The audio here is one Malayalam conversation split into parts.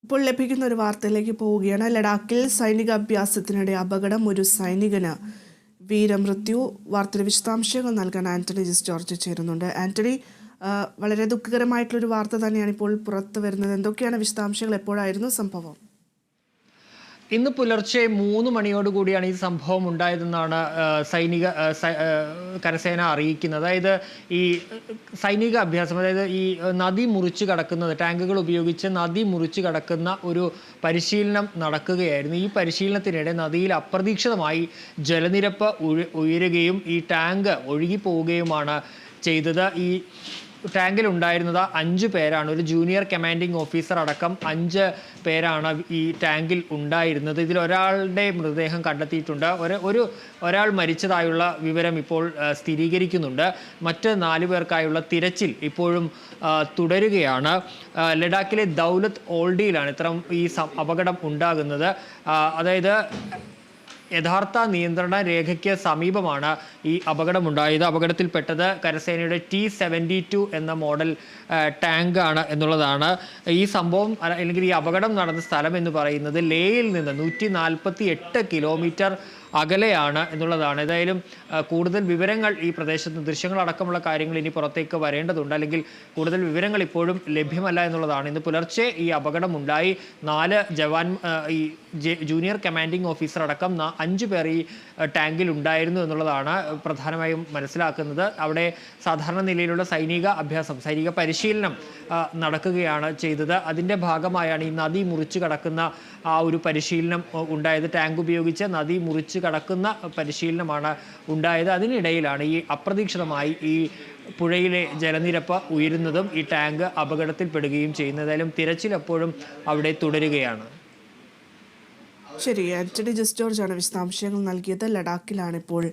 ഇപ്പോൾ ലഭിക്കുന്ന ഒരു വാർത്തയിലേക്ക് പോവുകയാണ്. ലഡാക്കിൽ സൈനിക അഭ്യാസത്തിനിടെ അപകടം, ഒരു സൈനികന് വീരമൃത്യു. വാർത്തയുടെ വിശദാംശങ്ങൾ നൽകാൻ ആന്റണി ജിസ് ജോർജ് ചേരുന്നുണ്ട്. ആന്റണി, വളരെ ദുഃഖകരമായിട്ടുള്ളൊരു വാർത്ത തന്നെയാണ് ഇപ്പോൾ പുറത്തു വരുന്നത്. എന്തൊക്കെയാണ് വിശദാംശങ്ങൾ? എപ്പോഴായിരുന്നു സംഭവം? ഇന്ന് പുലർച്ചെ 3 മണിയോടുകൂടിയാണ് ഈ സംഭവം ഉണ്ടായതെന്നാണ് കരസേന അറിയിക്കുന്നത്. അതായത് ഈ സൈനിക അഭ്യാസം, അതായത് ഈ നദി മുറിച്ച് കടക്കുന്നത്, ടാങ്കുകൾ ഉപയോഗിച്ച് നദി മുറിച്ച് കടക്കുന്ന ഒരു പരിശീലനം നടക്കുകയായിരുന്നു. ഈ പരിശീലനത്തിനിടെ നദിയിൽ അപ്രതീക്ഷിതമായി ജലനിരപ്പ് ഉയരുകയും ഈ ടാങ്ക് ഒഴുകിപ്പോവുകയുമാണ് ചെയ്തത്. ഈ ടാങ്കിൽ ഉണ്ടായിരുന്നത് 5 പേരാണ്. ഒരു ജൂനിയർ കമാൻഡിംഗ് ഓഫീസർ അടക്കം 5 പേരാണ് ഈ ടാങ്കിൽ ഉണ്ടായിരുന്നത്. ഇതിൽ ഒരാളുടെ മൃതദേഹം കണ്ടെത്തിയിട്ടുണ്ട്. ഒരാൾ മരിച്ചതായുള്ള വിവരം ഇപ്പോൾ സ്ഥിരീകരിക്കുന്നുണ്ട്. മറ്റ് 4 പേർക്കായുള്ള തിരച്ചിൽ ഇപ്പോഴും തുടരുകയാണ്. ലഡാക്കിലെ ദൗലത്ത് ഓൾഡിയിലാണ് ഈ അപകടം ഉണ്ടാകുന്നത്. അതായത് യഥാർത്ഥ നിയന്ത്രണ രേഖയ്ക്ക് സമീപമാണ് ഈ അപകടമുണ്ടായത്. അപകടത്തിൽപ്പെട്ടത് കരസേനയുടെ T-72 എന്ന മോഡൽ ടാങ്കാണ് എന്നുള്ളതാണ്. ഈ സംഭവം അല്ലെങ്കിൽ ഈ അപകടം നടന്ന സ്ഥലം എന്ന് പറയുന്നത് ലേയിൽ നിന്ന് 148 കിലോമീറ്റർ അകലെയാണ് എന്നുള്ളതാണ്. ഏതായാലും കൂടുതൽ വിവരങ്ങൾ, ഈ പ്രദേശത്ത് ദൃശ്യങ്ങളടക്കമുള്ള കാര്യങ്ങൾ ഇനി പുറത്തേക്ക് വരേണ്ടതുണ്ട്. അല്ലെങ്കിൽ കൂടുതൽ വിവരങ്ങൾ ഇപ്പോഴും ലഭ്യമല്ല എന്നുള്ളതാണ്. ഇന്ന് പുലർച്ചെ ഈ അപകടമുണ്ടായി. 4 ഈ ജൂനിയർ കമാൻഡിംഗ് ഓഫീസർ അടക്കം 5 പേർ ഈ ടാങ്കിൽ ഉണ്ടായിരുന്നു എന്നുള്ളതാണ് പ്രധാനമായും മനസ്സിലാക്കുന്നത്. അവിടെ സാധാരണ നിലയിലുള്ള സൈനിക അഭ്യാസം, സൈനിക പരിശീലനം നടക്കുകയാണ് ചെയ്തത്. അതിൻ്റെ ഭാഗമായാണ് ഈ നദി മുറിച്ച് കടക്കുന്ന ആ ഒരു പരിശീലനം ഉണ്ടായത്. ടാങ്ക് ഉപയോഗിച്ച് നദി മുറിച്ച് കടക്കുന്ന പരിശീലനമാണ് ഉണ്ടായത്. അതിനിടയിലാണ് ഈ അപ്രതീക്ഷിതമായി ഈ പുഴയിലെ ജലനിരപ്പ് ഉയരുന്നതും ഈ ടാങ്ക് അപകടത്തിൽപ്പെടുകയും ചെയ്യുന്നത്. ഏതായാലും തിരച്ചിൽ എപ്പോഴും അവിടെ തുടരുകയാണ്. ശരി, ആന്റണി ജിസ് ജോർജ് ആണ് വിശദാംശങ്ങൾ നൽകിയത്. ലഡാക്കിലാണ് ഇപ്പോൾ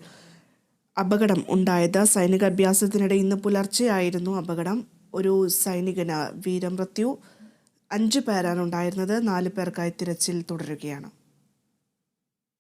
അപകടം ഉണ്ടായത്. സൈനിക അഭ്യാസത്തിനിടെ ഇന്ന് പുലർച്ചെയായിരുന്നു അപകടം. ഒരു സൈനികന് വീരമൃത്യു. 5 പേരാണ് ഉണ്ടായിരുന്നത്. 4 പേർക്കായി തിരച്ചിൽ തുടരുകയാണ്.